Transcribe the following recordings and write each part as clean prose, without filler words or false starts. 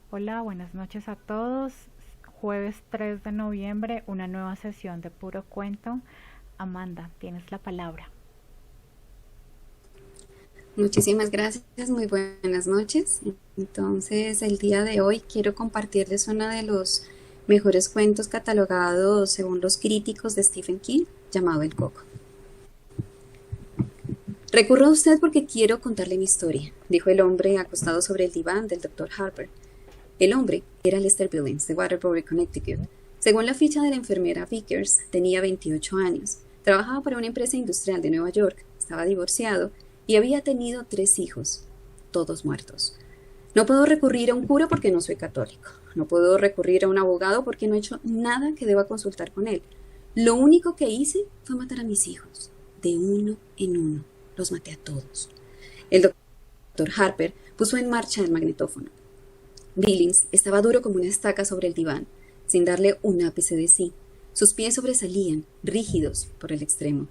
Hola, buenas noches a todos. Jueves 3 de noviembre, una nueva sesión de Puro Cuento. Amanda, tienes la palabra. Muchísimas gracias, muy buenas noches. Entonces, el día de hoy quiero compartirles uno de los mejores cuentos catalogados según los críticos de Stephen King, llamado El Coco. Recurro a usted porque quiero contarle mi historia, dijo el hombre acostado sobre el diván del doctor Harper. El hombre era Lester Billings, de Waterbury, Connecticut. Según la ficha de la enfermera Vickers, tenía 28 años, trabajaba para una empresa industrial de Nueva York, estaba divorciado y había tenido 3 hijos, todos muertos. No puedo recurrir a un cura porque no soy católico. No puedo recurrir a un abogado porque no he hecho nada que deba consultar con él. Lo único que hice fue matar a mis hijos, de uno en uno. Los maté a todos. El doctor Harper puso en marcha el magnetófono. Billings estaba duro como una estaca sobre el diván, sin darle un ápice de sí. Sus pies sobresalían, rígidos por el extremo.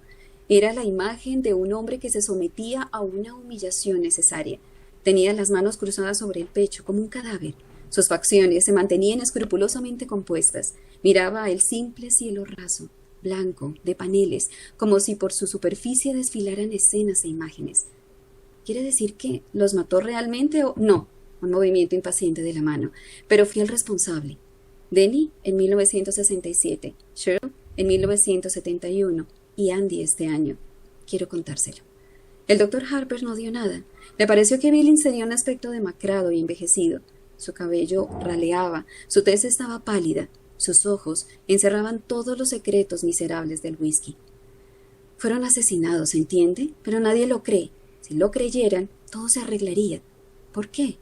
Era la imagen de un hombre que se sometía a una humillación necesaria. Tenía las manos cruzadas sobre el pecho, como un cadáver. Sus facciones se mantenían escrupulosamente compuestas. Miraba el simple cielo raso, blanco, de paneles, como si por su superficie desfilaran escenas e imágenes. ¿Quiere decir que los mató realmente o no? Un movimiento impaciente de la mano. Pero fui el responsable. Denny en 1967, Cheryl en 1971 y Andy este año. Quiero contárselo. El doctor Harper no dio nada. Le pareció que Billings tenía un aspecto demacrado y envejecido. Su cabello raleaba, su tez estaba pálida, sus ojos encerraban todos los secretos miserables del whisky. Fueron asesinados, ¿entiende? Pero nadie lo cree. Si lo creyeran, todo se arreglaría. ¿Por qué?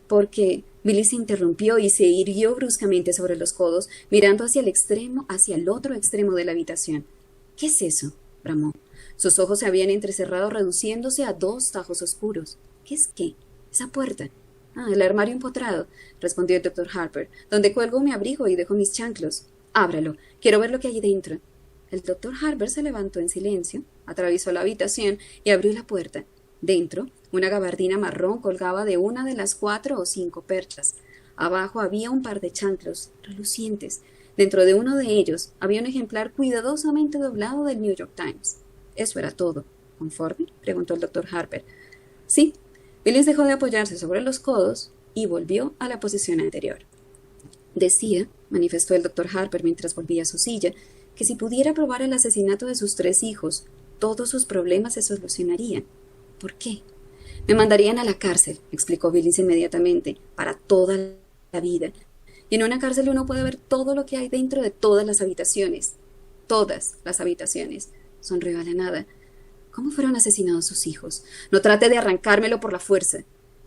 Porque Billy se interrumpió y se irguió bruscamente sobre los codos, mirando hacia el otro extremo de la habitación. ¿Qué es eso? Bramó. Sus ojos se habían entrecerrado reduciéndose a 2 tajos oscuros. ¿Qué es qué? Esa puerta. Ah, el armario empotrado, respondió el doctor Harper, donde cuelgo mi abrigo y dejo mis chanclos. Ábralo. Quiero ver lo que hay dentro. El doctor Harper se levantó en silencio, atravesó la habitación y abrió la puerta. Dentro, una gabardina marrón colgaba de una de las 4 o 5 perchas. Abajo había un par de chanclos, relucientes. Dentro de uno de ellos había un ejemplar cuidadosamente doblado del New York Times. Eso era todo. ¿Conforme? Preguntó el doctor Harper. Sí. Willis dejó de apoyarse sobre los codos y volvió a la posición anterior. Decía, manifestó el doctor Harper mientras volvía a su silla, que si pudiera probar el asesinato de sus 3 hijos, todos sus problemas se solucionarían. ¿Por qué? Me mandarían a la cárcel, explicó Billings inmediatamente, para toda la vida. Y en una cárcel uno puede ver todo lo que hay dentro de todas las habitaciones. Todas las habitaciones. Sonrió a la nada. ¿Cómo fueron asesinados sus hijos? No trate de arrancármelo por la fuerza.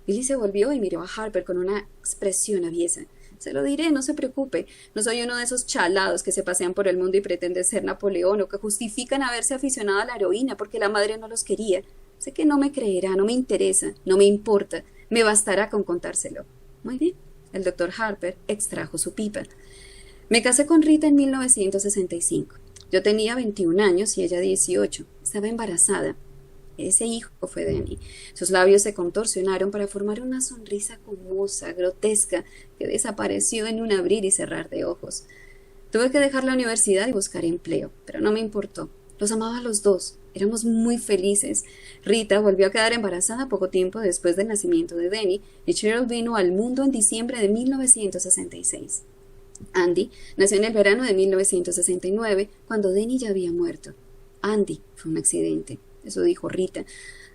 Billy se volvió y miró a Harper con una expresión aviesa. Se lo diré, no se preocupe. No soy uno de esos chalados que se pasean por el mundo y pretenden ser Napoleón o que justifican haberse aficionado a la heroína porque la madre no los quería. Sé que no me creerá, no me interesa, no me importa. Me bastará con contárselo. Muy bien. El doctor Harper extrajo su pipa. Me casé con Rita en 1965. Yo tenía 21 años y ella 18. Estaba embarazada. Ese hijo fue Danny. Sus labios se contorsionaron para formar una sonrisa conmosa, grotesca, que desapareció en un abrir y cerrar de ojos. Tuve que dejar la universidad y buscar empleo, pero no me importó. Los amaba a los dos. Éramos muy felices. Rita volvió a quedar embarazada poco tiempo después del nacimiento de Danny y Cheryl vino al mundo en diciembre de 1966. Andy nació en el verano de 1969, cuando Danny ya había muerto. Andy fue un accidente, eso dijo Rita.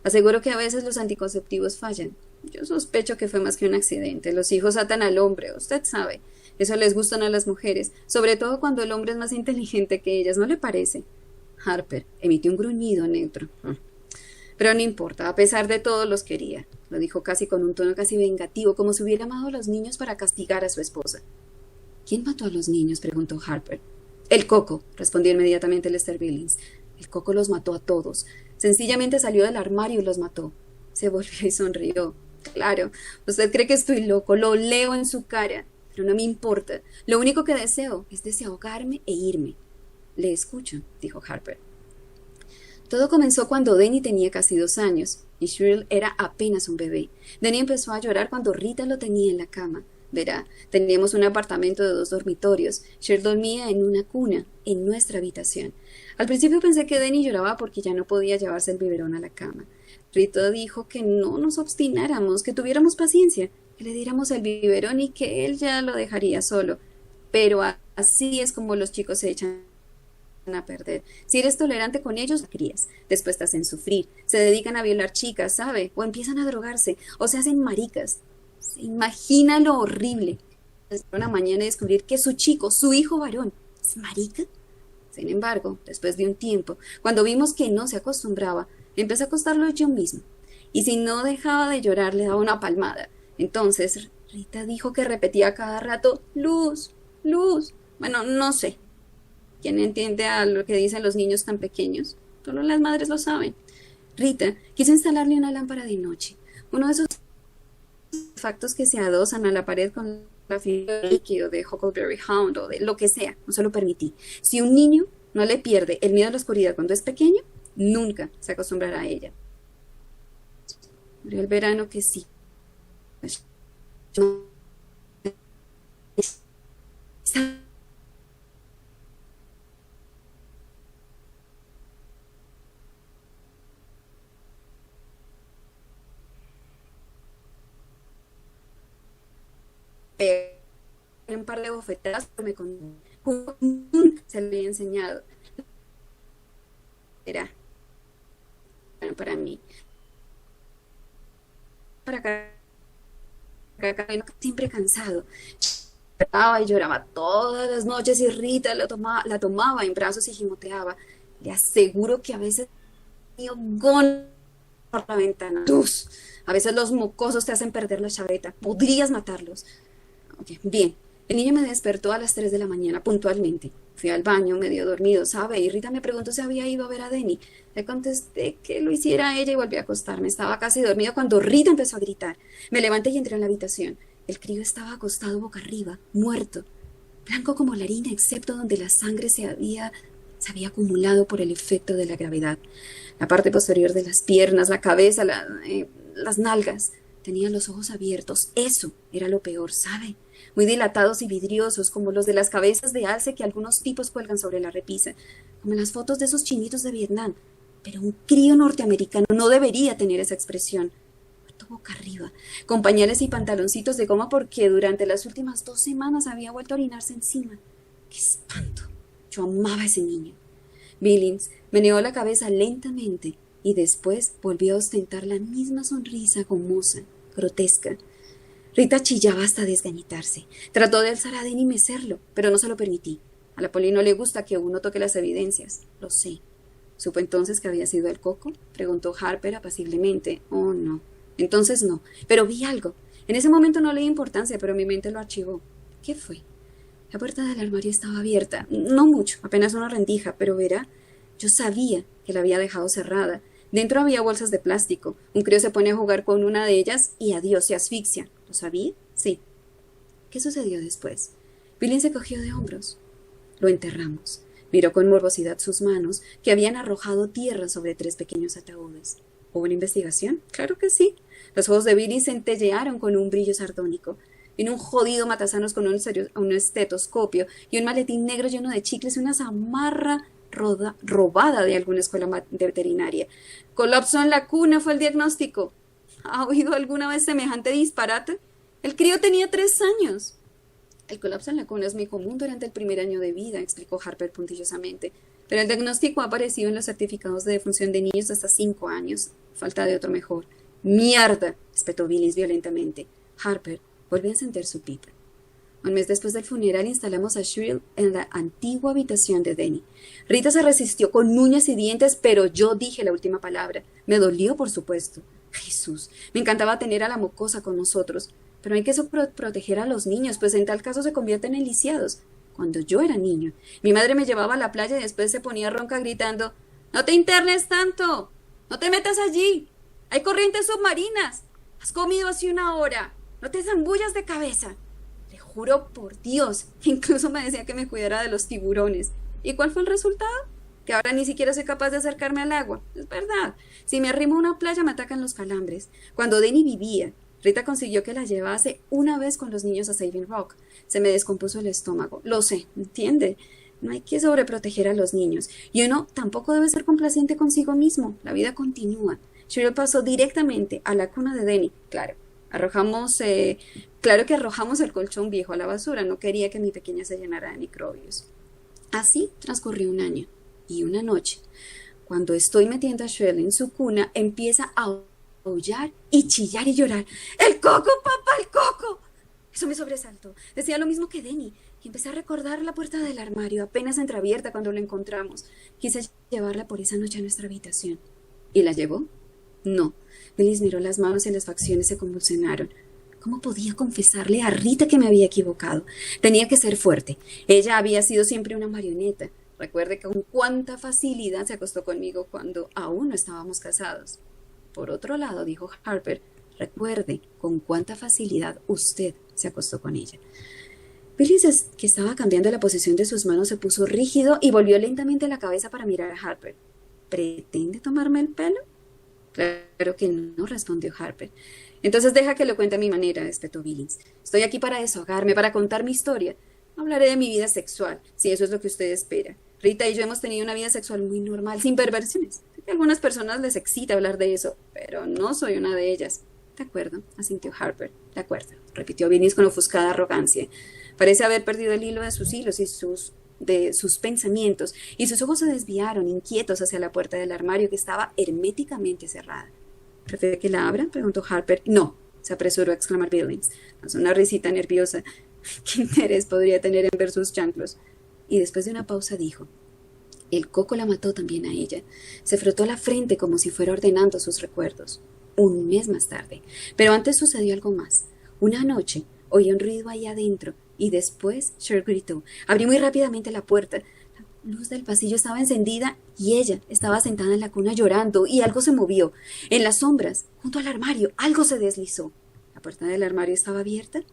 Aseguro que a veces los anticonceptivos fallan. Yo sospecho que fue más que un accidente. Los hijos atan al hombre, usted sabe. Eso les gustan a las mujeres, sobre todo cuando el hombre es más inteligente que ellas, ¿no le parece? Harper emitió un gruñido neutro. Pero no importa, a pesar de todo los quería. Lo dijo casi con un tono casi vengativo, como si hubiera amado a los niños para castigar a su esposa. ¿Quién mató a los niños? Preguntó Harper. El Coco, respondió inmediatamente Lester Billings. El Coco los mató a todos. Sencillamente salió del armario y los mató. Se volvió y sonrió. Claro, usted cree que estoy loco, lo leo en su cara, pero no me importa. Lo único que deseo es desahogarme e irme. Le escucho, dijo Harper. Todo comenzó cuando Denny tenía casi 2 años y Cheryl era apenas un bebé. Denny empezó a llorar cuando Rita lo tenía en la cama. Verá, teníamos un apartamento de 2 dormitorios. Cher dormía en una cuna, en nuestra habitación. Al principio pensé que Denny lloraba porque ya no podía llevarse el biberón a la cama. Rita dijo que no nos obstináramos, que tuviéramos paciencia, que le diéramos el biberón y que él ya lo dejaría solo. Pero así es como los chicos se echan a perder. Si eres tolerante con ellos, la crías. Después te hacen sufrir. Se dedican a violar chicas, ¿sabe? O empiezan a drogarse. O se hacen maricas. Se imagina lo horrible. Una mañana descubrir que su chico, su hijo varón, es marica. Sin embargo, después de un tiempo, cuando vimos que no se acostumbraba, empecé a acostarlo yo mismo. Y si no dejaba de llorar, le daba una palmada. Entonces, Rita dijo que repetía cada rato, Luz, Luz. Bueno, no sé. ¿Quién entiende a lo que dicen los niños tan pequeños? Solo las madres lo saben. Rita quiso instalarle una lámpara de noche, uno de esos artefactos que se adosan a la pared con la figura de Mickey o de Huckleberry Hound o de lo que sea. No se lo permití. Si un niño no le pierde el miedo a la oscuridad cuando es pequeño, nunca se acostumbrará a ella. Murió el verano que sí. Un par de bofetadas que me se le había enseñado. Era bueno para mí. Para acá, siempre cansado. Lloraba y lloraba todas las noches y Rita la tomaba en brazos y gimoteaba. Le aseguro que a veces tenía gol por la ventana. Tus. A veces los mocosos te hacen perder la chaveta. Podrías matarlos. Okay, bien. El niño me despertó a las 3 de la mañana puntualmente. Fui al baño medio dormido, ¿sabe? Y Rita me preguntó si había ido a ver a Denny. Le contesté que lo hiciera ella y volví a acostarme. Estaba casi dormido cuando Rita empezó a gritar. Me levanté y entré en la habitación. El crío estaba acostado boca arriba, muerto, blanco como la harina, excepto donde la sangre se había acumulado por el efecto de la gravedad. La parte posterior de las piernas, la cabeza, las nalgas. Tenía los ojos abiertos. Eso era lo peor, ¿sabe? Muy dilatados y vidriosos, como los de las cabezas de alce que algunos tipos cuelgan sobre la repisa, como en las fotos de esos chinitos de Vietnam. Pero un crío norteamericano no debería tener esa expresión. Muerto boca arriba, con pañales y pantaloncitos de goma porque durante las últimas 2 semanas había vuelto a orinarse encima. ¡Qué espanto! Yo amaba a ese niño. Billings meneó la cabeza lentamente y después volvió a ostentar la misma sonrisa gomosa, grotesca. Rita chillaba hasta desgañitarse. Trató de alzar a Denny y mecerlo, pero no se lo permití. A la Poli no le gusta que uno toque las evidencias. Lo sé. ¿Supo entonces que había sido el coco? Preguntó Harper apaciblemente. Oh, no. Entonces no. Pero vi algo. En ese momento no le di importancia, pero mi mente lo archivó. ¿Qué fue? La puerta del armario estaba abierta. No mucho, apenas una rendija, pero verá, yo sabía que la había dejado cerrada. Dentro había bolsas de plástico. Un crío se pone a jugar con una de ellas y adiós, se asfixia. ¿Lo sabía? Sí. ¿Qué sucedió después? Billings se cogió de hombros. Lo enterramos. Miró con morbosidad sus manos, que habían arrojado tierra sobre 3 pequeños ataúdes. ¿Hubo una investigación? Claro que sí. Los ojos de Billings centellearon con un brillo sardónico. Vino un jodido matasanos con un estetoscopio y un maletín negro lleno de chicles y una zamarra robada de alguna escuela de veterinaria. Colapso en la cuna fue el diagnóstico. ¿Ha oído alguna vez semejante disparate? El crío tenía 3 años. El colapso en la cuna es muy común durante el primer año de vida, explicó Harper puntillosamente. Pero el diagnóstico ha aparecido en los certificados de defunción de niños de hasta 5 años. Falta de otro mejor. ¡Mierda!, espetó Billings violentamente. Harper volvió a encender su pipa. Un mes después del funeral instalamos a Shrill en la antigua habitación de Denny. Rita se resistió con uñas y dientes, pero yo dije la última palabra. Me dolió, por supuesto. Jesús, me encantaba tener a la mocosa con nosotros, pero hay que proteger a los niños, pues en tal caso se convierten en lisiados. Cuando yo era niño, mi madre me llevaba a la playa y después se ponía ronca gritando, «¡No te internes tanto! ¡No te metas allí! ¡Hay corrientes submarinas! ¡Has comido hace 1 hora! ¡No te zambullas de cabeza!». Le juro por Dios, que incluso me decía que me cuidara de los tiburones. ¿Y cuál fue el resultado? Que ahora ni siquiera soy capaz de acercarme al agua. Es verdad. Si me arrimo a una playa me atacan los calambres. Cuando Denny vivía, Rita consiguió que la llevase una vez con los niños a Saving Rock. Se me descompuso el estómago. Lo sé, ¿entiende? No hay que sobreproteger a los niños. Y uno tampoco debe ser complaciente consigo mismo. La vida continúa. Cheryl pasó directamente a la cuna de Denny. Claro que arrojamos el colchón viejo a la basura. No quería que mi pequeña se llenara de microbios. Así transcurrió un año y una noche. Cuando estoy metiendo a Cheryl en su cuna, empieza a aullar y chillar y llorar. ¡El coco, papá, el coco! Eso me sobresaltó. Decía lo mismo que Denny. Y empecé a recordar la puerta del armario, apenas entreabierta cuando la encontramos. Quise llevarla por esa noche a nuestra habitación. ¿Y la llevó? No. Billis miró las manos y las facciones se convulsionaron. ¿Cómo podía confesarle a Rita que me había equivocado? Tenía que ser fuerte. Ella había sido siempre una marioneta. Recuerde con cuánta facilidad se acostó conmigo cuando aún no estábamos casados. Por otro lado, dijo Harper, recuerde con cuánta facilidad usted se acostó con ella. Billis, que estaba cambiando la posición de sus manos, se puso rígido y volvió lentamente la cabeza para mirar a Harper. ¿Pretende tomarme el pelo? Claro que no, respondió Harper. Entonces deja que lo cuente a mi manera, espetó Billings. Estoy aquí para desahogarme, para contar mi historia. No hablaré de mi vida sexual, si eso es lo que usted espera. Rita y yo hemos tenido una vida sexual muy normal, sin perversiones. Sé que a algunas personas les excita hablar de eso, pero no soy una de ellas. De acuerdo, asintió Harper. De acuerdo, repitió Billings con ofuscada arrogancia. Parece haber perdido el hilo de sus hilos y de sus pensamientos, y sus ojos se desviaron, inquietos, hacia la puerta del armario que estaba herméticamente cerrada. ¿Prefiere que la abra?, preguntó Harper. No, se apresuró a exclamar Billings. Con una risita nerviosa. ¿Qué interés podría tener en ver sus chanclos? Y después de una pausa dijo, el coco la mató también a ella. Se frotó la frente como si fuera ordenando sus recuerdos. Un mes más tarde. Pero antes sucedió algo más. Una noche oí un ruido ahí adentro, y después Cheryl gritó. Abrí muy rápidamente la puerta. La luz del pasillo estaba encendida y ella estaba sentada en la cuna llorando, y algo se movió. En las sombras, junto al armario, algo se deslizó. ¿La puerta del armario estaba abierta?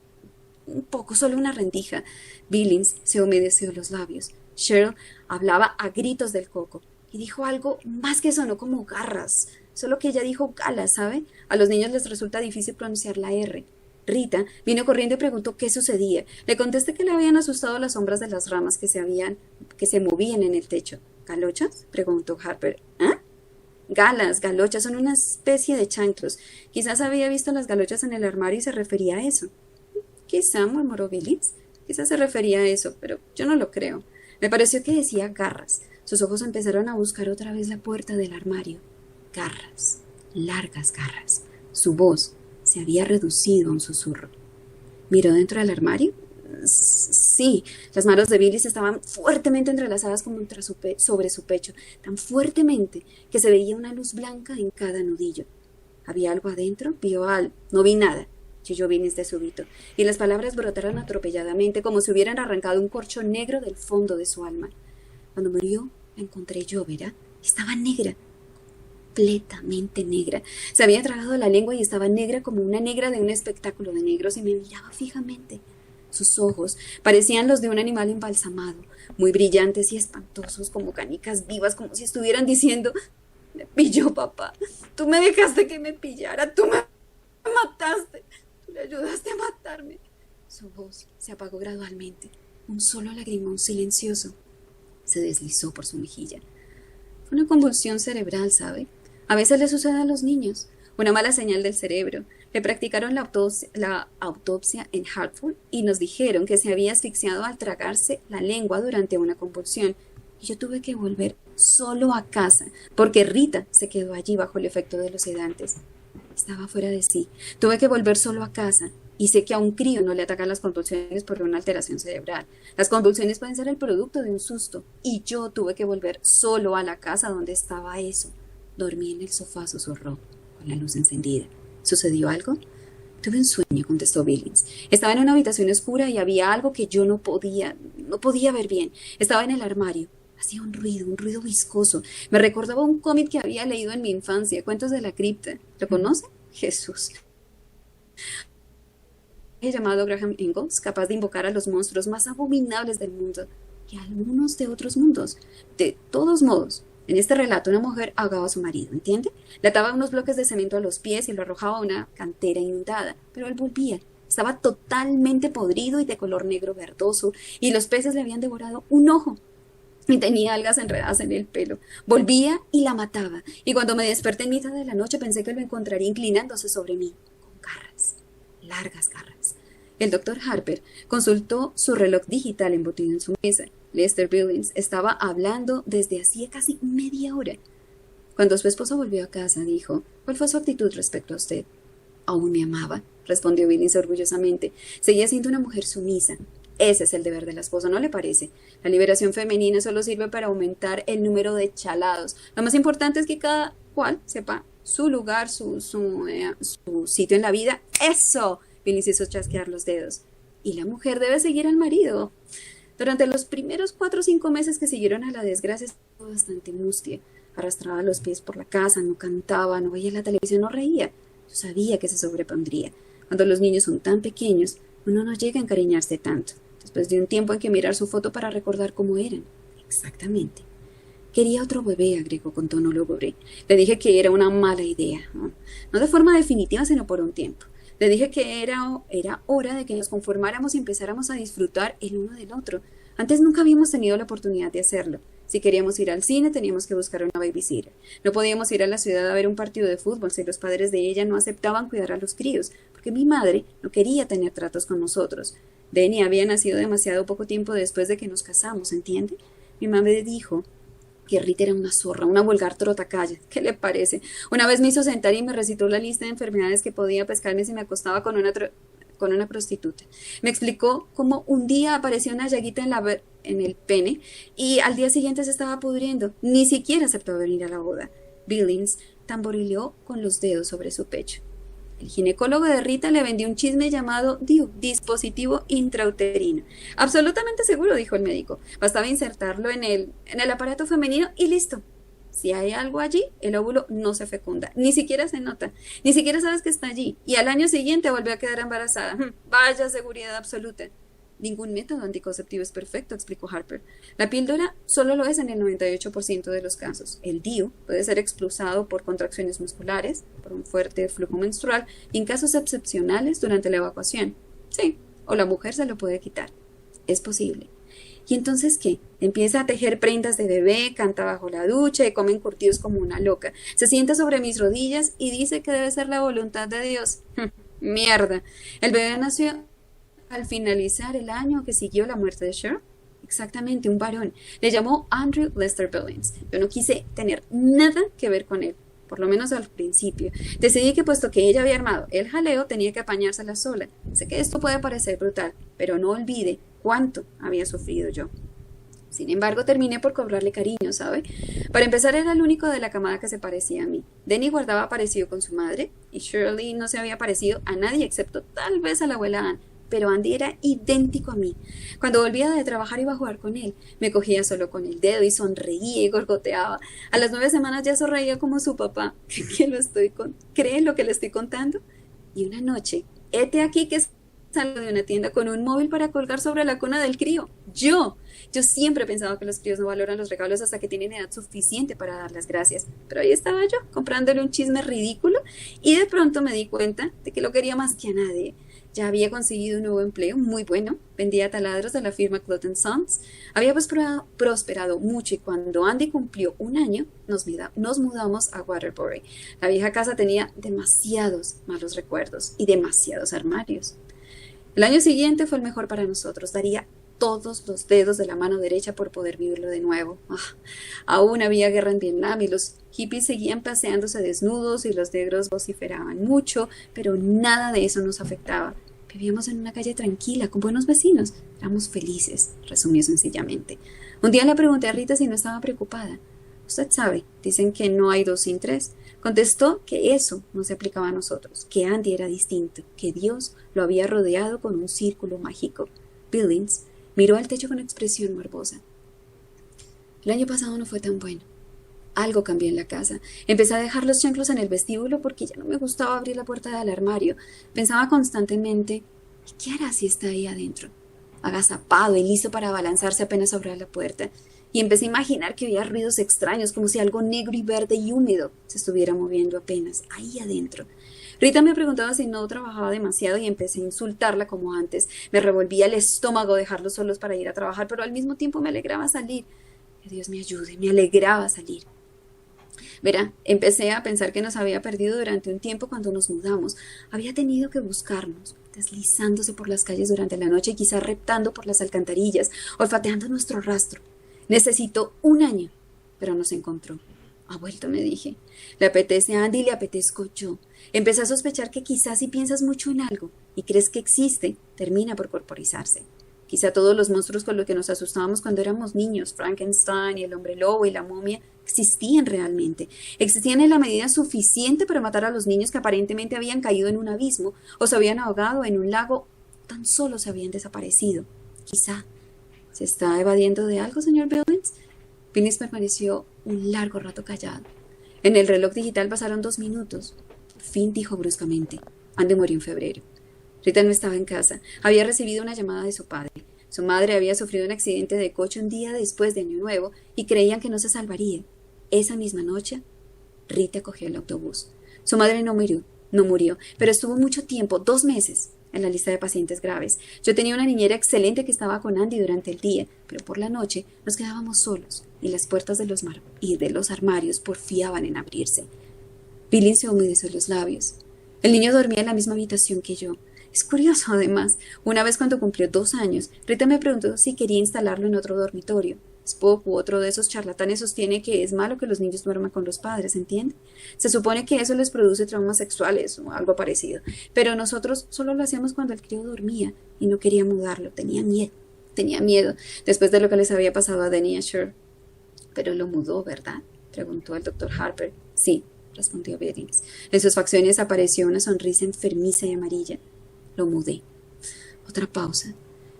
Un poco, solo una rendija. Billings se humedeció los labios. Cheryl hablaba a gritos del coco, y dijo algo más que sonó como garras. Solo que ella dijo galas, ¿sabe? A los niños les resulta difícil pronunciar la R. Rita vino corriendo y preguntó qué sucedía. Le contesté que le habían asustado las sombras de las ramas que se movían en el techo. ¿Galochas?, preguntó Harper. ¿Ah? Galas, galochas, son una especie de chanclos. Quizás había visto las galochas en el armario y se refería a eso. Quizá, murmuró Billings. Quizás se refería a eso, pero yo no lo creo. Me pareció que decía garras. Sus ojos empezaron a buscar otra vez la puerta del armario. Garras, largas garras. Su voz se había reducido a un susurro. ¿Miró dentro del armario? Sí, las manos de Billy estaban fuertemente entrelazadas sobre su pecho, tan fuertemente que se veía una luz blanca en cada nudillo. ¿Había algo adentro? No vi nada, chilló Billy de súbito, y las palabras brotaron atropelladamente como si hubieran arrancado un corcho negro del fondo de su alma. Cuando murió, la encontré yo, ¿verdad? Estaba negra, completamente negra. Se había tragado la lengua y estaba negra como una negra de un espectáculo de negros y me miraba fijamente. Sus ojos parecían los de un animal embalsamado, muy brillantes y espantosos, como canicas vivas, como si estuvieran diciendo: me pilló, papá. Tú me dejaste que me pillara. Tú me mataste. Tú le ayudaste a matarme. Su voz se apagó gradualmente. Un solo lagrimón silencioso se deslizó por su mejilla. Fue una convulsión cerebral, ¿sabe? A veces le sucede a los niños. Una mala señal del cerebro. Le practicaron la autopsia en Hartford y nos dijeron que se había asfixiado al tragarse la lengua durante una convulsión. Y yo tuve que volver solo a casa, porque Rita se quedó allí bajo el efecto de los sedantes. Estaba fuera de sí. Tuve que volver solo a casa. Y sé que a un crío no le atacan las convulsiones por una alteración cerebral. Las convulsiones pueden ser el producto de un susto. Y yo tuve que volver solo a la casa donde estaba eso. Dormí en el sofá, susurró, con la luz encendida. ¿Sucedió algo? Tuve un sueño, contestó Billings. Estaba en una habitación oscura y había algo que yo no podía ver bien. Estaba en el armario. Hacía un ruido viscoso. Me recordaba un cómic que había leído en mi infancia, Cuentos de la Cripta. ¿Lo conoce? Jesús. He llamado Graham Ingalls, capaz de invocar a los monstruos más abominables del mundo y a algunos de otros mundos. De todos modos, En este relato, una mujer ahogaba a su marido, ¿entiende? Le ataba unos bloques de cemento a los pies y lo arrojaba a una cantera inundada, pero él volvía. Estaba totalmente podrido y de color negro verdoso, y los peces le habían devorado un ojo y tenía algas enredadas en el pelo. Volvía y la mataba, y cuando me desperté en mitad de la noche pensé que lo encontraría inclinándose sobre mí, con garras, largas garras. El doctor Harper consultó su reloj digital embutido en su mesa. Lester Billings estaba hablando desde hacía casi media hora. Cuando su esposo volvió a casa, dijo: ¿Cuál fue su actitud respecto a usted? Aún me amaba, respondió Billings orgullosamente. Seguía siendo una mujer sumisa. Ese es el deber de la esposa, ¿no le parece? La liberación femenina solo sirve para aumentar el número de chalados. Lo más importante es que cada cual sepa su lugar, su sitio en la vida. ¡Eso! Billings hizo chasquear los dedos. Y la mujer debe seguir al marido. Durante los primeros 4 o 5 meses que siguieron a la desgracia, estaba bastante mustia. Arrastraba los pies por la casa, no cantaba, no veía la televisión, no reía. Yo sabía que se sobrepondría. Cuando los niños son tan pequeños, uno no llega a encariñarse tanto. Después de un tiempo hay que mirar su foto para recordar cómo eran. Exactamente. Quería otro bebé, agregó con tono lúgubre. Le dije que era una mala idea. No de forma definitiva, sino por un tiempo. Le dije que era hora de que nos conformáramos y empezáramos a disfrutar el uno del otro. Antes nunca habíamos tenido la oportunidad de hacerlo. Si queríamos ir al cine, teníamos que buscar una babysitter. No podíamos ir a la ciudad a ver un partido de fútbol si los padres de ella no aceptaban cuidar a los críos, porque mi madre no quería tener tratos con nosotros. Denny había nacido demasiado poco tiempo después de que nos casamos, ¿entiende? Mi madre dijo que Rita era una zorra, una vulgar trotacalla. ¿Qué le parece? Una vez me hizo sentar y me recitó la lista de enfermedades que podía pescarme si me acostaba con una prostituta. Me explicó cómo un día apareció una llaguita en el pene y al día siguiente se estaba pudriendo. Ni siquiera aceptó venir a la boda. Billings tamborileó con los dedos sobre su pecho. El ginecólogo de Rita le vendió un chisme llamado DIU, dispositivo intrauterino. Absolutamente seguro, dijo el médico. Bastaba insertarlo en el aparato femenino y listo. Si hay algo allí, el óvulo no se fecunda. Ni siquiera se nota. Ni siquiera sabes que está allí. Y al año siguiente volvió a quedar embarazada. Vaya seguridad absoluta. Ningún método anticonceptivo es perfecto, explicó Harper. La píldora solo lo es en el 98% de los casos. El DIU puede ser expulsado por contracciones musculares, por un fuerte flujo menstrual y en casos excepcionales durante la evacuación. Sí, o la mujer se lo puede quitar. Es posible. ¿Y entonces qué? Empieza a tejer prendas de bebé, canta bajo la ducha y come encurtidos como una loca. Se sienta sobre mis rodillas y dice que debe ser la voluntad de Dios. ¡Mierda! El bebé nació al finalizar el año que siguió la muerte de Cheryl. Exactamente, un varón. Le llamó Andrew Lester Billings. Yo no quise tener nada que ver con él, por lo menos al principio. Decidí que puesto que ella había armado el jaleo, tenía que apañársela sola. Sé que esto puede parecer brutal, pero no olvide cuánto había sufrido yo. Sin embargo, terminé por cobrarle cariño, ¿sabe? Para empezar, era el único de la camada que se parecía a mí. Denny guardaba parecido con su madre, y Shirley no se había parecido a nadie excepto tal vez a la abuela Ann. Pero Andy era idéntico a mí. Cuando volvía de trabajar iba a jugar con él. Me cogía solo con el dedo y sonreía y gorgoteaba. A las 9 semanas ya sonreía como su papá. ¿Cree lo que le estoy contando? Y una noche, hete aquí que salgo de una tienda con un móvil para colgar sobre la cuna del crío. Yo siempre he pensado que los críos no valoran los regalos hasta que tienen edad suficiente para dar las gracias. Pero ahí estaba yo, comprándole un chisme ridículo, y de pronto me di cuenta de que lo quería más que a nadie. Ya había conseguido un nuevo empleo muy bueno, vendía taladros de la firma Cloth & Sons, había prosperado mucho y cuando Andy cumplió un año nos mudamos a Waterbury. La vieja casa tenía demasiados malos recuerdos y demasiados armarios. El año siguiente fue el mejor para nosotros, daría todos los dedos de la mano derecha por poder vivirlo de nuevo. Aún había guerra en Vietnam y los hippies seguían paseándose desnudos y los negros vociferaban mucho, pero nada de eso nos afectaba. Vivíamos en una calle tranquila, con buenos vecinos. Éramos felices, resumió sencillamente. Un día le pregunté a Rita si no estaba preocupada. Usted sabe, dicen que no hay 2 sin 3. Contestó que eso no se aplicaba a nosotros, que Andy era distinto, que Dios lo había rodeado con un círculo mágico. Billings miró al techo con expresión morbosa. El año pasado no fue tan bueno. Algo cambió en la casa. Empecé a dejar los chanclos en el vestíbulo porque ya no me gustaba abrir la puerta del armario. Pensaba constantemente, ¿y qué hará si está ahí adentro? Agazapado y listo para abalanzarse apenas abría la puerta. y empecé a imaginar que oía ruidos extraños, como si algo negro y verde y húmedo se estuviera moviendo apenas, ahí adentro. Rita me preguntaba si no trabajaba demasiado y empecé a insultarla como antes. Me revolvía el estómago dejarlos solos para ir a trabajar, pero al mismo tiempo me alegraba salir. Que Dios me ayude, me alegraba salir. Verá, empecé a pensar que nos había perdido durante un tiempo cuando nos mudamos. Había tenido que buscarnos, deslizándose por las calles durante la noche y quizás reptando por las alcantarillas, olfateando nuestro rastro. Necesitó un año, pero nos encontró. Ha vuelto, me dije. Le apetece a Andy y le apetezco yo. Empecé a sospechar que quizás si piensas mucho en algo y crees que existe, termina por corporizarse. Quizá todos los monstruos con los que nos asustábamos cuando éramos niños, Frankenstein y el hombre lobo y la momia, existían realmente. Existían en la medida suficiente para matar a los niños que aparentemente habían caído en un abismo o se habían ahogado en un lago, tan solo se habían desaparecido. Quizá. ¿Se está evadiendo de algo, señor Billings? Billings permaneció un largo rato callado. En el reloj digital pasaron 2 minutos. Por fin dijo bruscamente: Andy murió en febrero. Rita no estaba en casa. Había recibido una llamada de su padre. Su madre había sufrido un accidente de coche un día después de Año Nuevo y creían que no se salvaría. Esa misma noche, Rita cogió el autobús. Su madre no murió, pero estuvo mucho tiempo, 2 meses, en la lista de pacientes graves. Yo tenía una niñera excelente que estaba con Andy durante el día, pero por la noche nos quedábamos solos y las puertas de los armarios porfiaban en abrirse. Billy se humedeció los labios. El niño dormía en la misma habitación que yo. Es curioso, además. Una vez cuando cumplió 2 años, Rita me preguntó si quería instalarlo en otro dormitorio. Spock u otro de esos charlatanes sostiene que es malo que los niños duerman con los padres, ¿entiende? Se supone que eso les produce traumas sexuales o algo parecido. Pero nosotros solo lo hacíamos cuando el crío dormía y no quería mudarlo. Tenía miedo, después de lo que les había pasado a Danny y a Cher. Pero lo mudó, ¿verdad?, preguntó el doctor Harper. Sí, respondió Billings. En sus facciones apareció una sonrisa enfermiza y amarilla. Lo mudé. Otra pausa.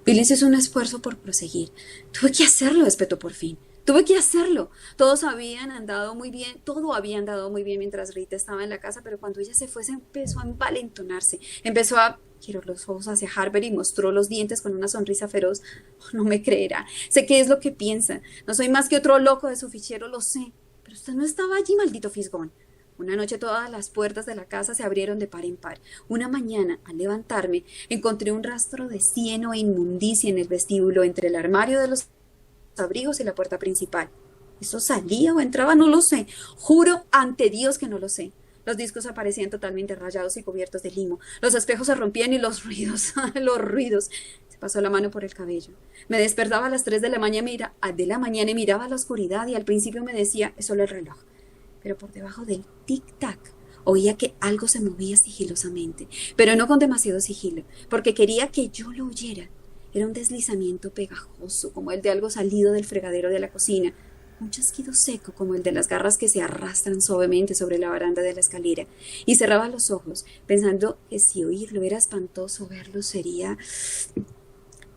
Billings hizo un esfuerzo por proseguir. Tuve que hacerlo, espetó por fin. Tuve que hacerlo. Todo había andado muy bien mientras Rita estaba en la casa, pero cuando ella se fue se empezó a envalentonarse. Giró los ojos hacia Harper y mostró los dientes con una sonrisa feroz. Oh, no me creerá. Sé qué es lo que piensa. No soy más que otro loco de su fichero, lo sé. Pero usted no estaba allí, maldito fisgón. Una noche todas las puertas de la casa se abrieron de par en par. Una mañana, al levantarme, encontré un rastro de cieno e inmundicia en el vestíbulo entre el armario de los abrigos y la puerta principal. ¿Eso salía o entraba? No lo sé. Juro ante Dios que no lo sé. Los discos aparecían totalmente rayados y cubiertos de limo. Los espejos se rompían y los ruidos, los ruidos. Se pasó la mano por el cabello. Me despertaba a las 3 de la mañana y miraba a la oscuridad y al principio me decía, es solo el reloj. Pero por debajo del tic-tac oía que algo se movía sigilosamente, pero no con demasiado sigilo, porque quería que yo lo oyera. Era un deslizamiento pegajoso, como el de algo salido del fregadero de la cocina, un chasquido seco, como el de las garras que se arrastran suavemente sobre la baranda de la escalera, y cerraba los ojos, pensando que si oírlo era espantoso, verlo sería...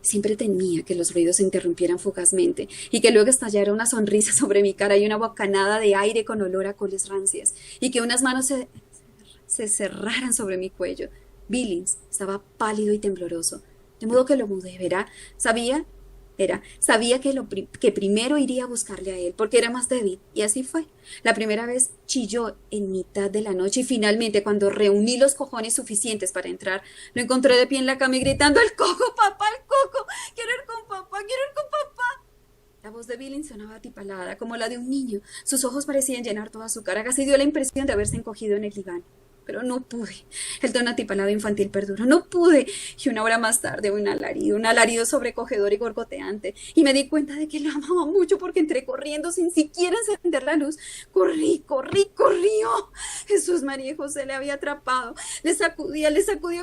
Siempre temía que los ruidos se interrumpieran fugazmente y que luego estallara una sonrisa sobre mi cara y una bocanada de aire con olor a coles rancias y que unas manos se cerraran sobre mi cuello. Billings estaba pálido y tembloroso, de modo que lo mudé, verá. Sabía que primero iría a buscarle a él, porque era más débil, y así fue. La primera vez chilló en mitad de la noche y finalmente, cuando reuní los cojones suficientes para entrar, lo encontré de pie en la cama y gritando, ¡el coco, papá, el coco! ¡Quiero ir con papá, quiero ir con papá! La voz de Billings sonaba atipalada, como la de un niño. Sus ojos parecían llenar toda su cara, casi dio la impresión de haberse encogido en el diván. Pero no pude. El tono atipalado infantil perduró. No pude. Y una hora más tarde, un alarido sobrecogedor y gorgoteante. Y me di cuenta de que lo amaba mucho porque entré corriendo sin siquiera encender la luz. Corrí. ¡Oh! Jesús, María y José le había atrapado. Le sacudía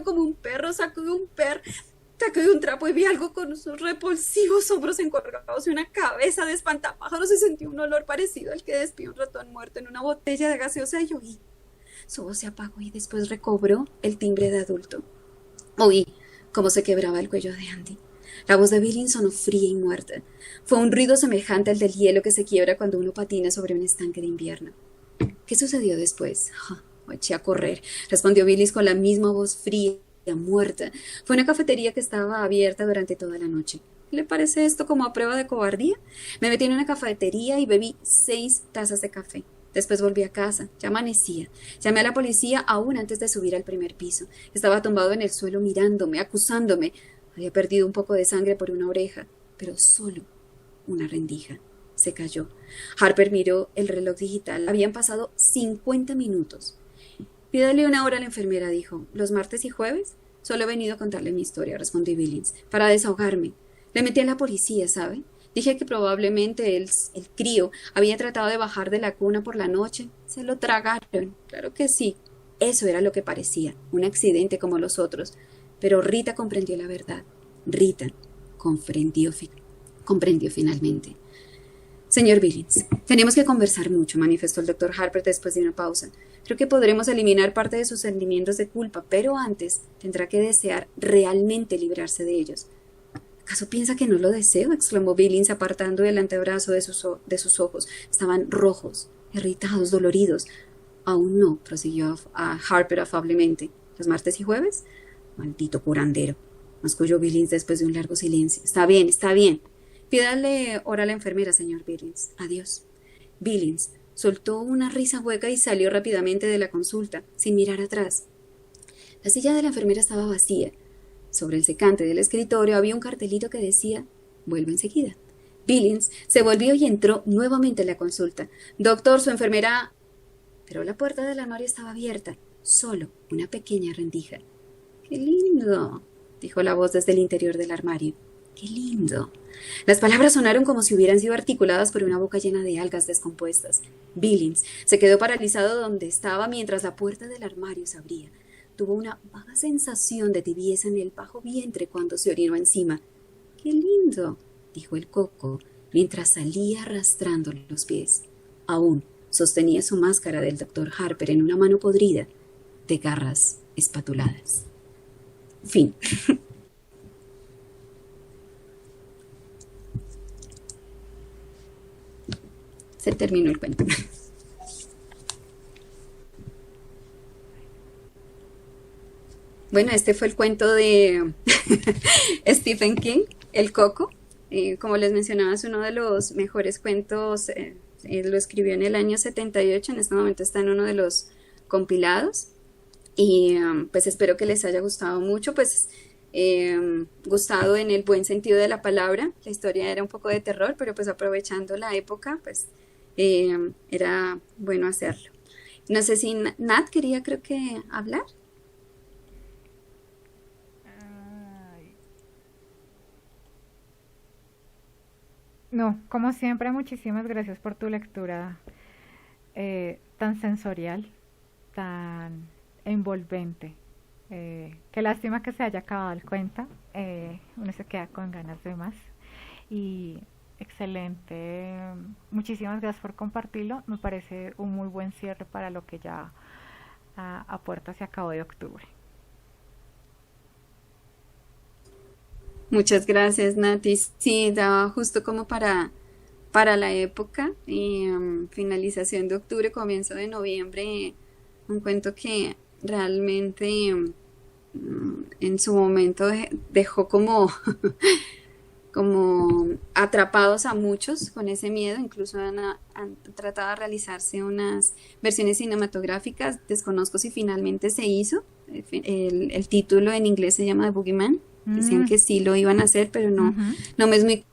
como un perro. Sacudió un trapo y vi algo con sus repulsivos hombros encorvados y una cabeza de espantapájaros y sentí un olor parecido al que despide un ratón muerto en una botella de gaseosa y oí. Su voz se apagó y después recobró el timbre de adulto. Oí cómo se quebraba el cuello de Andy. La voz de Billings sonó fría y muerta. Fue un ruido semejante al del hielo que se quiebra cuando uno patina sobre un estanque de invierno. ¿Qué sucedió después? Eché a correr, respondió Billings con la misma voz fría, muerta. Fue una cafetería que estaba abierta durante toda la noche. ¿Le parece esto como a prueba de cobardía? Me metí en una cafetería y bebí 6 tazas de café. Después volví a casa. Ya amanecía. Llamé a la policía aún antes de subir al primer piso. Estaba tumbado en el suelo mirándome, acusándome. Había perdido un poco de sangre por una oreja, pero solo una rendija. Se cayó. Harper miró el reloj digital. Habían pasado 50 minutos. Pídale una hora a la enfermera, dijo. ¿Los martes y jueves? Solo he venido a contarle mi historia, respondió Billings, para desahogarme. Le metí a la policía, ¿sabe? Dije que probablemente el crío había tratado de bajar de la cuna por la noche. Se lo tragaron. Claro que sí. Eso era lo que parecía, un accidente como los otros. Pero Rita comprendió la verdad. Rita comprendió, comprendió finalmente. Señor Billings, tenemos que conversar mucho, manifestó el doctor Harper después de una pausa. Creo que podremos eliminar parte de sus sentimientos de culpa, pero antes tendrá que desear realmente librarse de ellos. ¿Acaso piensa que no lo deseo? Exclamó Billings apartando el antebrazo de sus ojos. Estaban rojos, irritados, doloridos. Aún no, prosiguió a Harper afablemente. ¿Los martes y jueves? Maldito curandero, masculló Billings después de un largo silencio. Está bien, está bien. Pídale hora a la enfermera, señor Billings. Adiós. Billings soltó una risa hueca y salió rápidamente de la consulta, sin mirar atrás. La silla de la enfermera estaba vacía. Sobre el secante del escritorio había un cartelito que decía «Vuelvo enseguida». Billings se volvió y entró nuevamente en la consulta. «Doctor, su enfermera...» Pero la puerta del armario estaba abierta, solo una pequeña rendija. «¡Qué lindo!», dijo la voz desde el interior del armario. «¡Qué lindo!». Las palabras sonaron como si hubieran sido articuladas por una boca llena de algas descompuestas. Billings se quedó paralizado donde estaba mientras la puerta del armario se abría. Tuvo una vaga sensación de tibieza en el bajo vientre cuando se orinó encima. «¡Qué lindo!», dijo el coco, mientras salía arrastrando los pies. Aún sostenía su máscara del doctor Harper en una mano podrida, de garras espatuladas. Fin. Se terminó el cuento. Bueno, este fue el cuento de Stephen King, El Coco. Como les mencionaba, es uno de los mejores cuentos. Lo escribió en el año 78. En este momento está en uno de los compilados. Y pues espero que les haya gustado mucho. Pues gustado en el buen sentido de la palabra. La historia era un poco de terror, pero pues aprovechando la época, pues era bueno hacerlo. No sé si Nat quería, creo que, hablar. No, como siempre, muchísimas gracias por tu lectura tan sensorial, tan envolvente. Qué lástima que se haya acabado el cuento. Uno se queda con ganas de más. Y excelente. Muchísimas gracias por compartirlo. Me parece un muy buen cierre para lo que ya a puerta se acabó de octubre. Muchas gracias, Nati. Sí, daba justo como para la época, finalización de octubre, comienzo de noviembre, un cuento que realmente en su momento dejó como, como atrapados a muchos con ese miedo. Incluso han tratado de realizarse unas versiones cinematográficas. Desconozco si finalmente se hizo. El título en inglés se llama The Boogeyman. Decían Mm, que sí lo iban a hacer, pero no, ujú. no me es muy...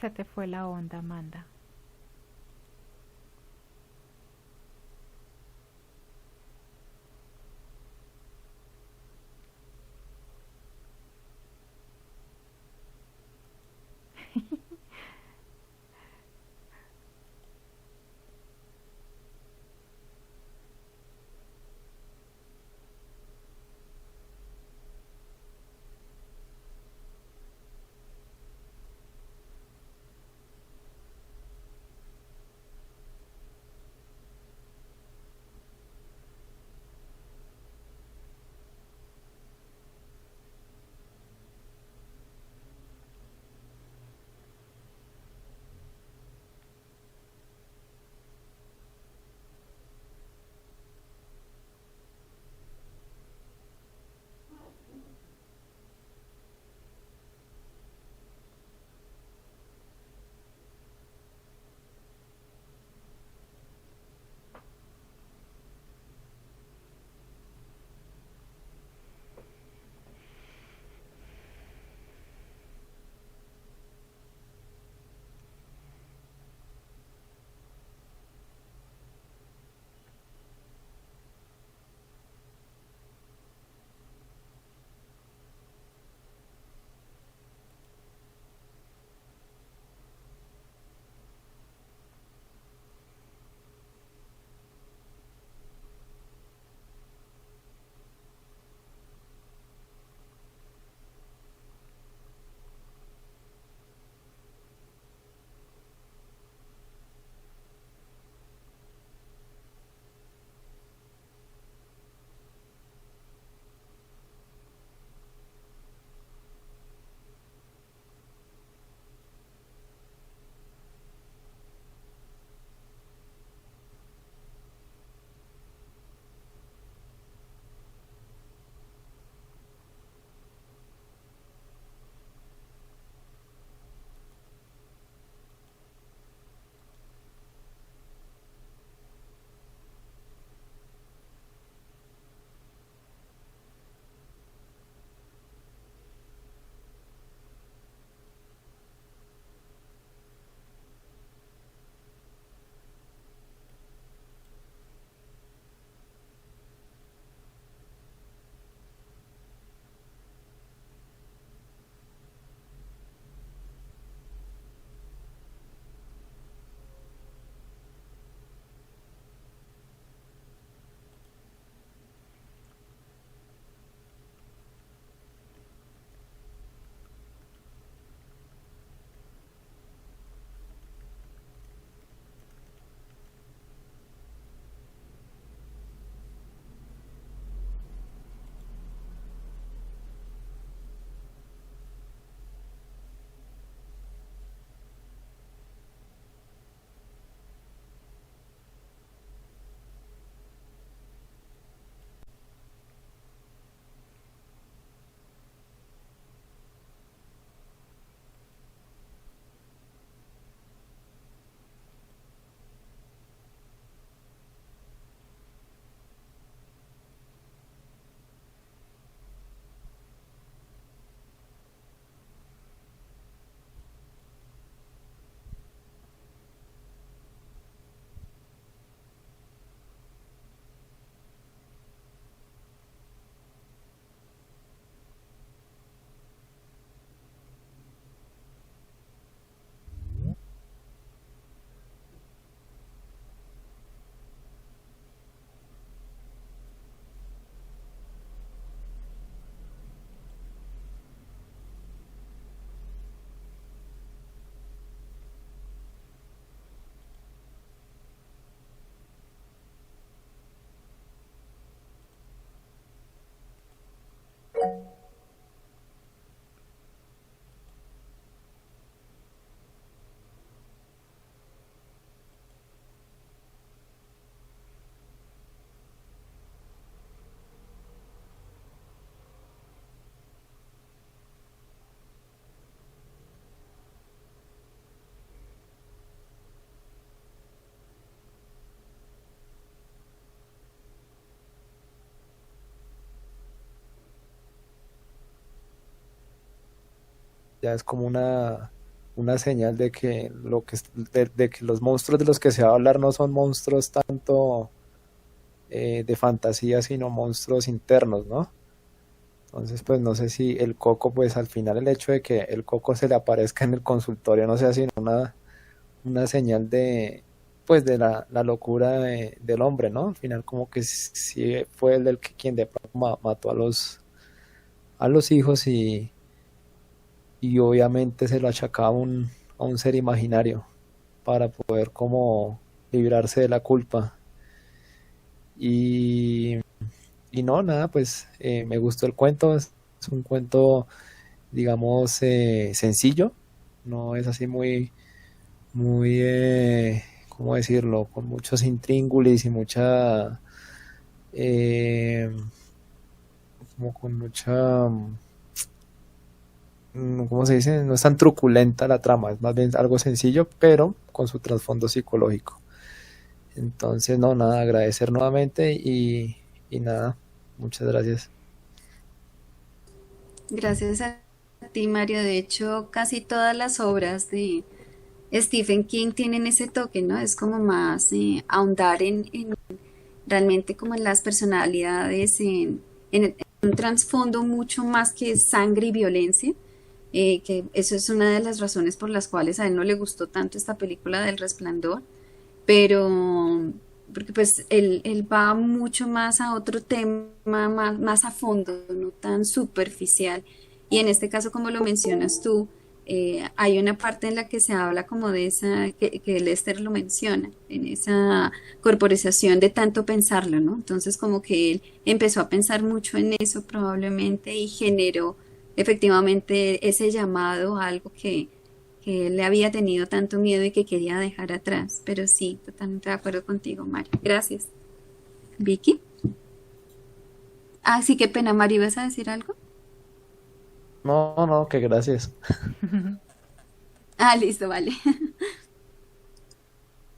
Se te fue la onda, Amanda. ya es como una señal de que, de que los monstruos de los que se va a hablar no son monstruos tanto de fantasía, sino monstruos internos, ¿no? Entonces, pues no sé si el Coco, pues al final el hecho de que el Coco se le aparezca en el consultorio no sea sino una señal de, pues de la locura del hombre, ¿no? Al final como que sí fue el del que quien de pronto mató a los hijos y obviamente se lo achacaba a un ser imaginario para poder como librarse de la culpa. Y, y no, nada, pues me gustó el cuento, es un cuento, digamos, sencillo, no es así muy, ¿cómo decirlo? Con muchos intríngulis y mucha, eh, como con mucha, ¿cómo se dice? No es tan truculenta la trama, es más bien algo sencillo, pero con su trasfondo psicológico. Entonces, no, nada, agradecer nuevamente y nada, muchas gracias. Gracias a ti, Mario. De hecho, casi todas las obras de Stephen King tienen ese toque, ¿no? Es como más ahondar en realmente como en las personalidades, en un trasfondo mucho más que sangre y violencia, que eso es una de las razones por las cuales a él no le gustó tanto esta película del Resplandor, pero porque pues él va mucho más a otro tema, más a fondo, no tan superficial. Y en este caso, como lo mencionas tú, hay una parte en la que se habla como de esa, que Lester lo menciona, en esa corporización de tanto pensarlo, ¿no? Entonces como que él empezó a pensar mucho en eso probablemente y generó efectivamente ese llamado a algo que él le había tenido tanto miedo y que quería dejar atrás. Pero sí, totalmente de acuerdo contigo, Mario. Gracias. Vicky. Ah, sí, qué pena, Mario, ¿ibas a decir algo? No, no, que gracias. Ah, listo, vale.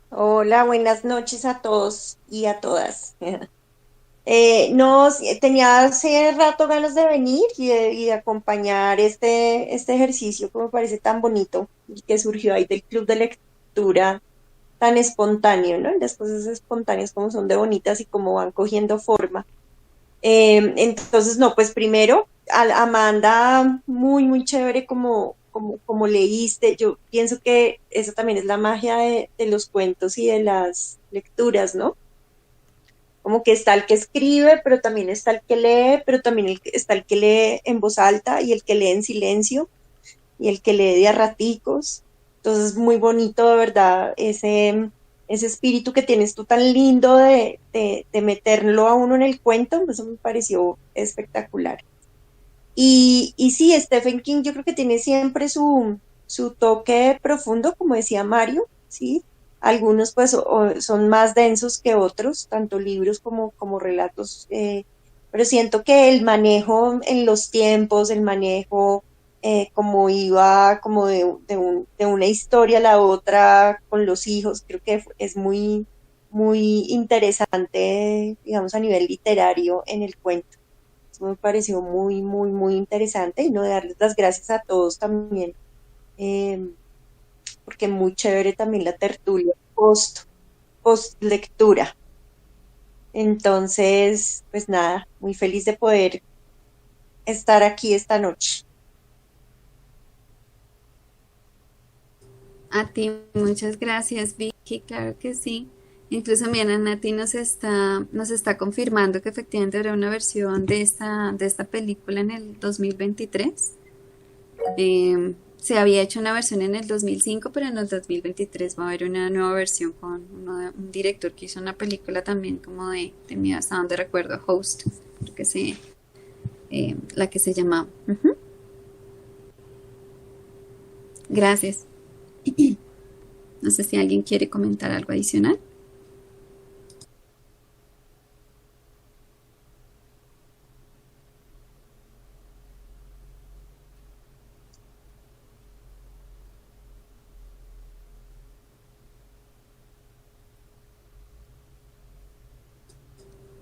Hola, buenas noches a todos y a todas. No, sí, tenía hace rato ganas de venir y de acompañar este ejercicio que me parece tan bonito y que surgió ahí del club de lectura tan espontáneo, ¿no? Las cosas espontáneas como son de bonitas y como van cogiendo forma. Entonces, no, pues primero, Amanda, muy, muy chévere como leíste. Yo pienso que eso también es la magia de los cuentos y de las lecturas, ¿no? Como que está el que escribe, pero también está el que lee, pero también está el que lee en voz alta y el que lee en silencio y el que lee de a raticos. Entonces, muy bonito, de verdad, ese espíritu que tienes tú tan lindo de meterlo a uno en el cuento, eso me pareció espectacular. Y sí, Stephen King yo creo que tiene siempre su toque profundo, como decía Mario, ¿sí? Algunos pues son más densos que otros, tanto libros como relatos, pero siento que el manejo en los tiempos, el manejo como iba como de una historia a la otra con los hijos, creo que es muy, muy interesante, digamos, a nivel literario en el cuento. Eso me pareció muy, muy, muy interesante y no darles las gracias a todos también, eh, porque muy chévere también la tertulia post lectura. Entonces, pues nada, muy feliz de poder estar aquí esta noche. A ti, muchas gracias, Vicky, claro que sí. Incluso mira, Nati nos está confirmando que efectivamente habrá una versión de esta película en el 2023. Se había hecho una versión en el 2005, pero en el 2023 va a haber una nueva versión con un director que hizo una película también como de miedo, hasta donde recuerdo, Host, creo que sí, la que se llamaba. Ujú. Gracias. No sé si alguien quiere comentar algo adicional.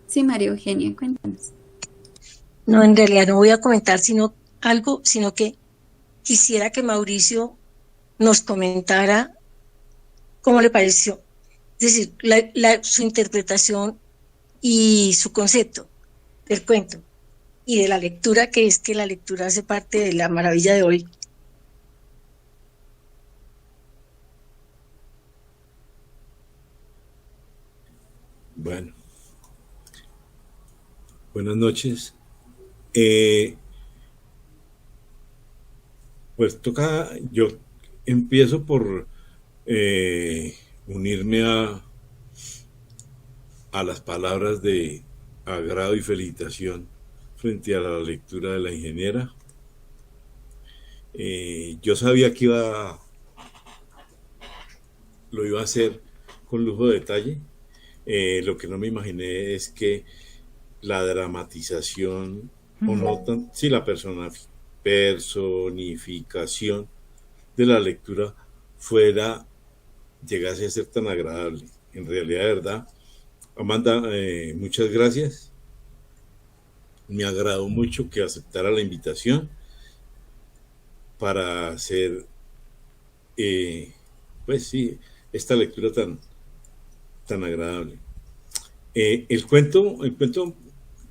Sí, María Eugenia, cuéntanos. No, en realidad no voy a comentar sino algo, sino que quisiera que Mauricio nos comentara cómo le pareció. Es decir, su interpretación y su concepto del cuento y de la lectura, que es que la lectura hace parte de la maravilla de hoy. Bueno, buenas noches. Pues toca, yo empiezo por unirme a las palabras de agrado y felicitación frente a la lectura de la ingeniera. Yo sabía que lo iba a hacer con lujo de detalle. Lo que no me imaginé es que la dramatización, o no tan, sí, la personificación de la lectura llegase a ser tan agradable. En realidad, de verdad, Amanda, muchas gracias. Me agradó mucho que aceptara la invitación para hacer, pues sí, esta lectura tan agradable. El cuento,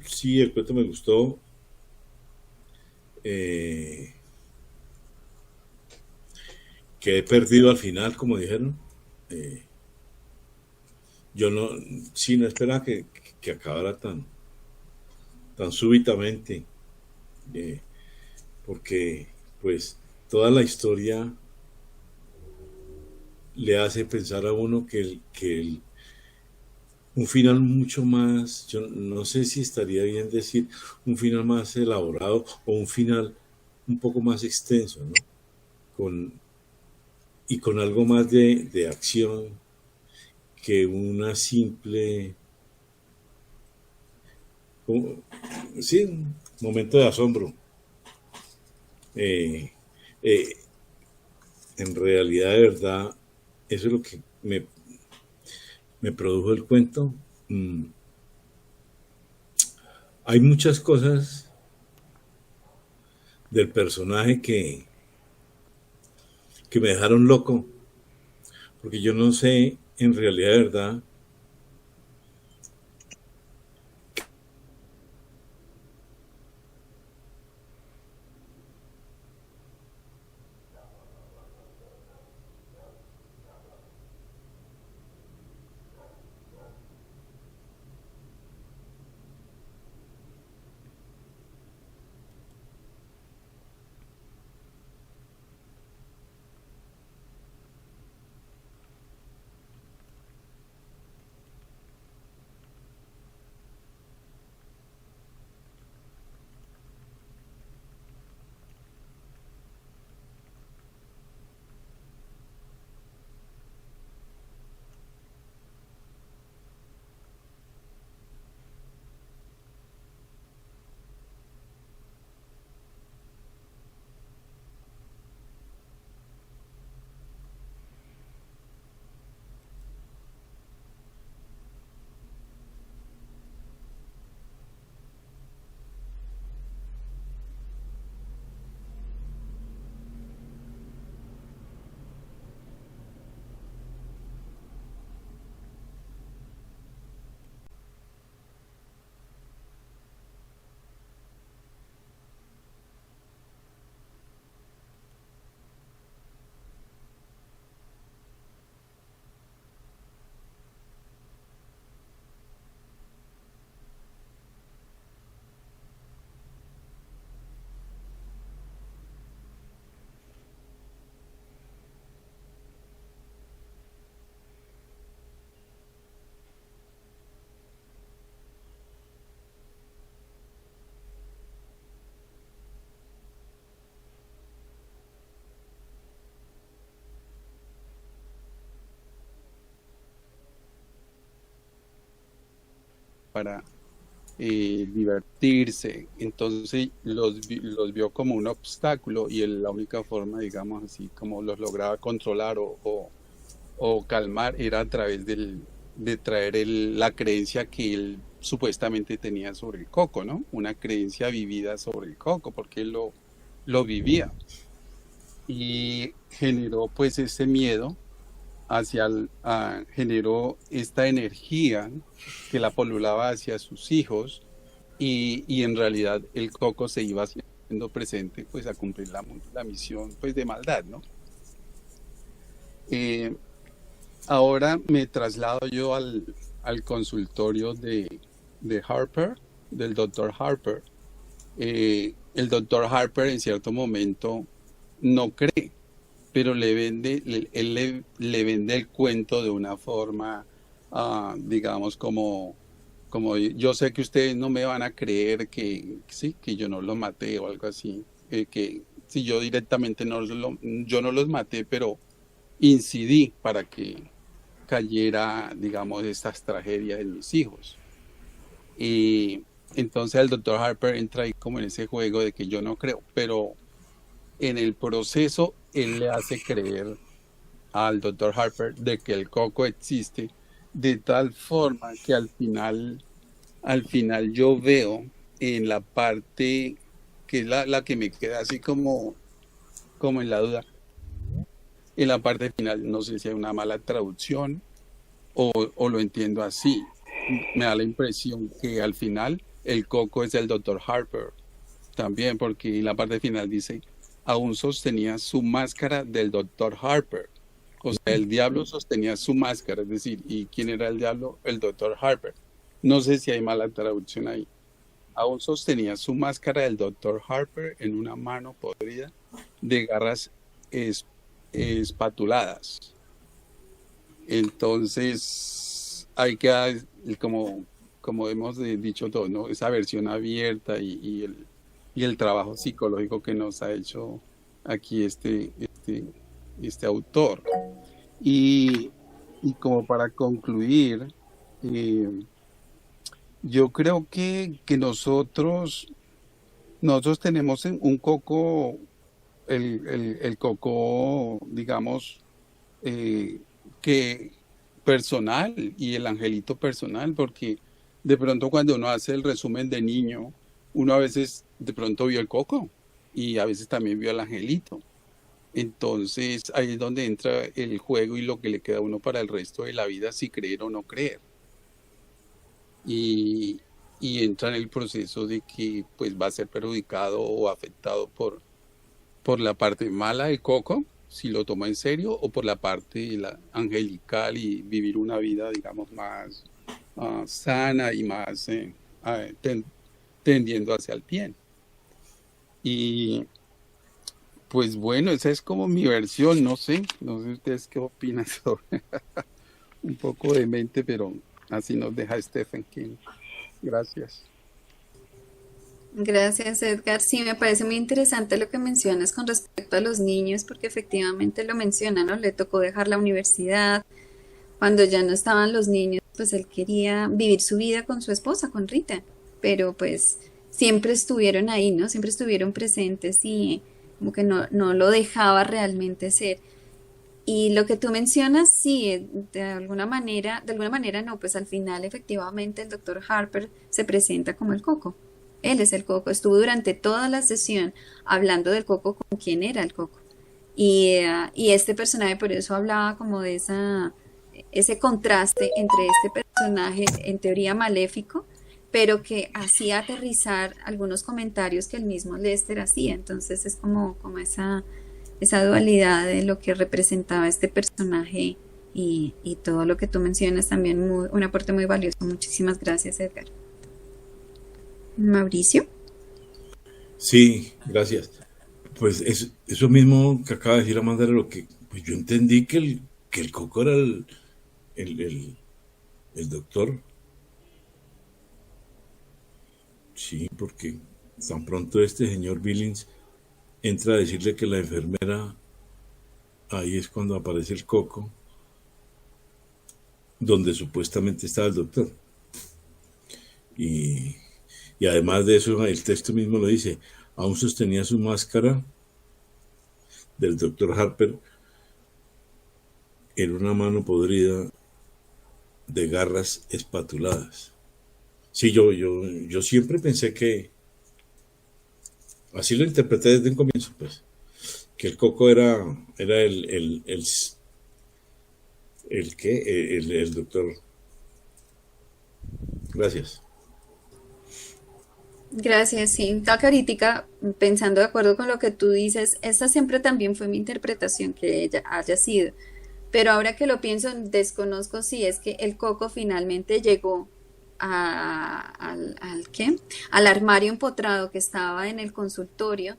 sí, el cuento me gustó. Quedé perdido al final, como dijeron. Yo no esperaba que acabara tan súbitamente, porque pues toda la historia le hace pensar a uno un final mucho más, yo no sé si estaría bien decir un final más elaborado o un final un poco más extenso, ¿no? Con algo más de acción que una simple, sí, un momento de asombro. En realidad, de verdad, eso es lo que me produjo el cuento. Hay muchas cosas del personaje que me dejaron loco, porque yo no sé, en realidad, de verdad, para divertirse. Entonces los vio como un obstáculo y la única forma, digamos así, como los lograba controlar o calmar era a través de traer la creencia que él supuestamente tenía sobre el coco, ¿no? Una creencia vivida sobre el coco, porque él lo vivía. y generó pues ese miedo generó esta energía que la polulaba hacia sus hijos y en realidad el coco se iba haciendo presente pues a cumplir la misión pues de maldad, ¿no? Eh, Ahora me traslado yo al consultorio de Harper, del doctor Harper. El doctor Harper en cierto momento no cree, pero él le vende el cuento de una forma, digamos, como yo sé que ustedes no me van a creer que sí, que yo no los maté o algo así, que si yo directamente yo no los maté, pero incidí para que cayera, digamos, estas tragedias en mis hijos. Y entonces el doctor Harper entra ahí como en ese juego de que yo no creo, pero en el proceso él le hace creer al doctor Harper de que el coco existe, de tal forma que al final yo veo en la parte que es la que me queda así como en la duda, en la parte final, no sé si hay una mala traducción o lo entiendo así. Me da la impresión que al final el coco es el doctor Harper también, porque en la parte final dice, aún sostenía su máscara del doctor Harper. O sea, el diablo sostenía su máscara, es decir, ¿y quién era el diablo? El doctor Harper. No sé si hay mala traducción ahí. Aún sostenía su máscara del doctor Harper en una mano podrida de garras espatuladas. Entonces, hay que, como hemos dicho todos, ¿no? Esa versión abierta y el trabajo psicológico que nos ha hecho aquí este autor. Y como para concluir, yo creo que nosotros tenemos un coco, el coco, digamos, que personal y el angelito personal, porque de pronto cuando uno hace el resumen de niño, uno a veces de pronto vio el coco y a veces también vio el angelito. Entonces ahí es donde entra el juego y lo que le queda a uno para el resto de la vida, si creer o no creer. Y entra en el proceso de que pues va a ser perjudicado o afectado por la parte mala del coco, si lo toma en serio, o por la parte angelical y vivir una vida, digamos, más sana y más tendiendo hacia el bien. Y pues bueno, esa es como mi versión, no sé ustedes qué opinan sobre un poco de mente, pero así nos deja Stephen King. Gracias. Gracias, Edgar. Sí, me parece muy interesante lo que mencionas con respecto a los niños, porque efectivamente lo menciona, ¿no? Le tocó dejar la universidad. Cuando ya no estaban los niños, pues él quería vivir su vida con su esposa, con Rita, pero pues siempre estuvieron ahí, ¿no? Siempre estuvieron presentes y como que no lo dejaba realmente ser. Y lo que tú mencionas, sí, de alguna manera no, pues al final efectivamente el doctor Harper se presenta como el coco. Él es el coco. Estuvo durante toda la sesión hablando del coco, con quién era el coco. Y este personaje por eso hablaba como de ese contraste entre este personaje en teoría maléfico, pero que hacía aterrizar algunos comentarios que el mismo Lester hacía. Entonces es como esa dualidad de lo que representaba este personaje y todo lo que tú mencionas también, un aporte muy valioso. Muchísimas gracias, Edgar. Mauricio. Sí, gracias. Pues eso mismo que acaba de decir Amanda era lo que pues yo entendí que el coco era el doctor. Sí, porque tan pronto este señor Billings entra a decirle que la enfermera, ahí es cuando aparece el coco, donde supuestamente estaba el doctor. Y además de eso, el texto mismo lo dice, aún sostenía su máscara del doctor Harper en una mano podrida de garras espatuladas. Sí, yo siempre pensé que, así lo interpreté desde un comienzo, pues, que el coco era el ¿qué? El doctor. Gracias. Gracias, sí. Tal que ahoritica, pensando de acuerdo con lo que tú dices, esta siempre también fue mi interpretación que ella haya sido. Pero ahora que lo pienso, desconozco si es que el coco finalmente llegó ¿qué? Al armario empotrado que estaba en el consultorio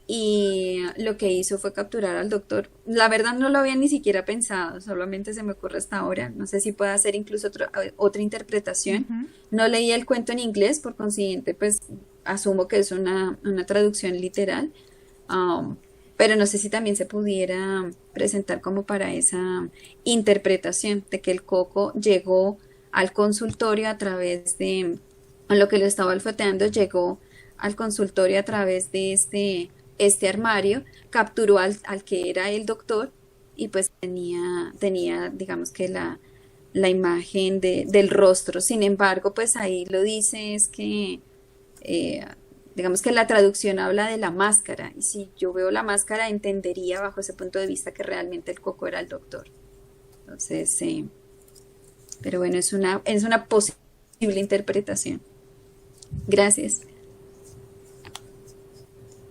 y lo que hizo fue capturar al doctor. La verdad no lo había ni siquiera pensado, solamente se me ocurre hasta ahora. No sé si puede hacer incluso otra interpretación. Ujú. No leí el cuento en inglés, por consiguiente, pues asumo que es una traducción literal. Um, pero no sé si también se pudiera presentar como para esa interpretación de que el coco llegó al consultorio a través de, a lo que lo estaba olfateando, llegó al consultorio a través de este armario, capturó al que era el doctor y pues tenía digamos que la imagen del rostro. Sin embargo, pues ahí lo dice es que eh, digamos que la traducción habla de la máscara, y si yo veo la máscara entendería bajo ese punto de vista que realmente el coco era el doctor. Entonces, pero bueno, es una posible interpretación. Gracias.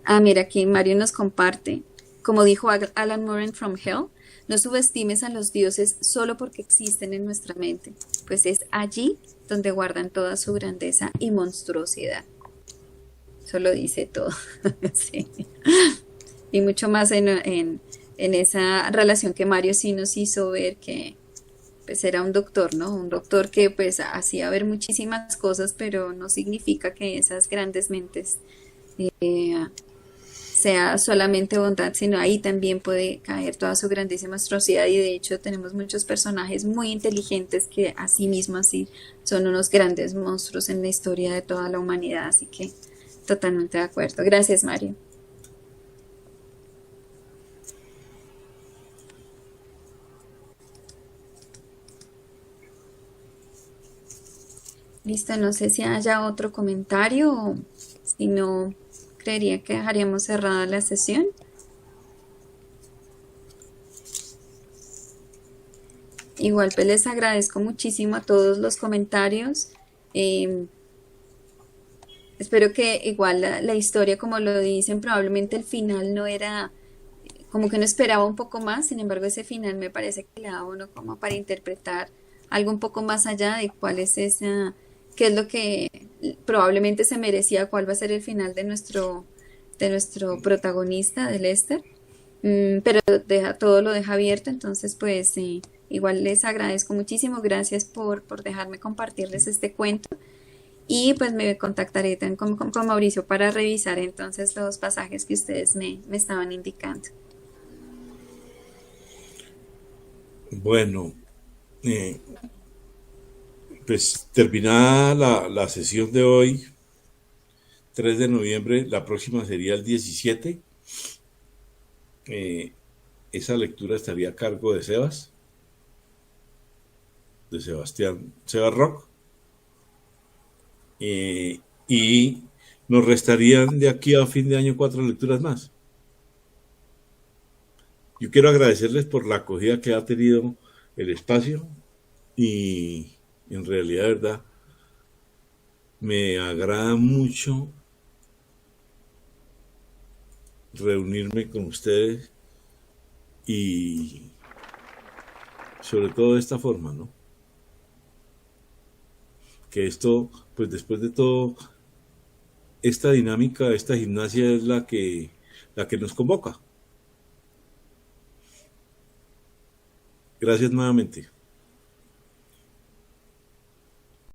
Ah, mira, aquí Mario nos comparte, como dijo Alan Moore From Hell, no subestimes a los dioses solo porque existen en nuestra mente, pues es allí donde guardan toda su grandeza y monstruosidad. Eso lo dice todo. Sí. Y mucho más en esa relación que Mario sí nos hizo ver que pues era un doctor, ¿no? Un doctor que pues hacía ver muchísimas cosas, pero no significa que esas grandes mentes eh, sea solamente bondad, sino ahí también puede caer toda su grandísima monstruosidad y de hecho tenemos muchos personajes muy inteligentes que así mismo así son unos grandes monstruos en la historia de toda la humanidad, así que totalmente de acuerdo. Gracias, Mario. Listo, no sé si haya otro comentario o si no, creería que dejaríamos cerrada la sesión. Igual pues les agradezco muchísimo a todos los comentarios. Eh, Espero que igual la historia, como lo dicen, probablemente el final no era, como que uno esperaba un poco más, sin embargo ese final me parece que le da a uno como para interpretar algo un poco más allá de cuál es esa, qué es lo que probablemente se merecía, cuál va a ser el final de nuestro protagonista, de Lester. Pero todo lo deja abierto, entonces pues igual les agradezco muchísimo, gracias por dejarme compartirles este cuento. Y pues me contactaré también con Mauricio para revisar entonces los pasajes que ustedes me estaban indicando. Bueno, eh, pues terminada la sesión de hoy, 3 de noviembre, la próxima sería el 17. Esa lectura estaría a cargo de Sebastián Rock. Y nos restarían de aquí a fin de año 4 lecturas más. Yo quiero agradecerles por la acogida que ha tenido el espacio y en realidad, verdad, me agrada mucho reunirme con ustedes y sobre todo de esta forma, ¿no? Que esto, pues después de todo, esta dinámica, esta gimnasia es la que nos convoca. Gracias nuevamente.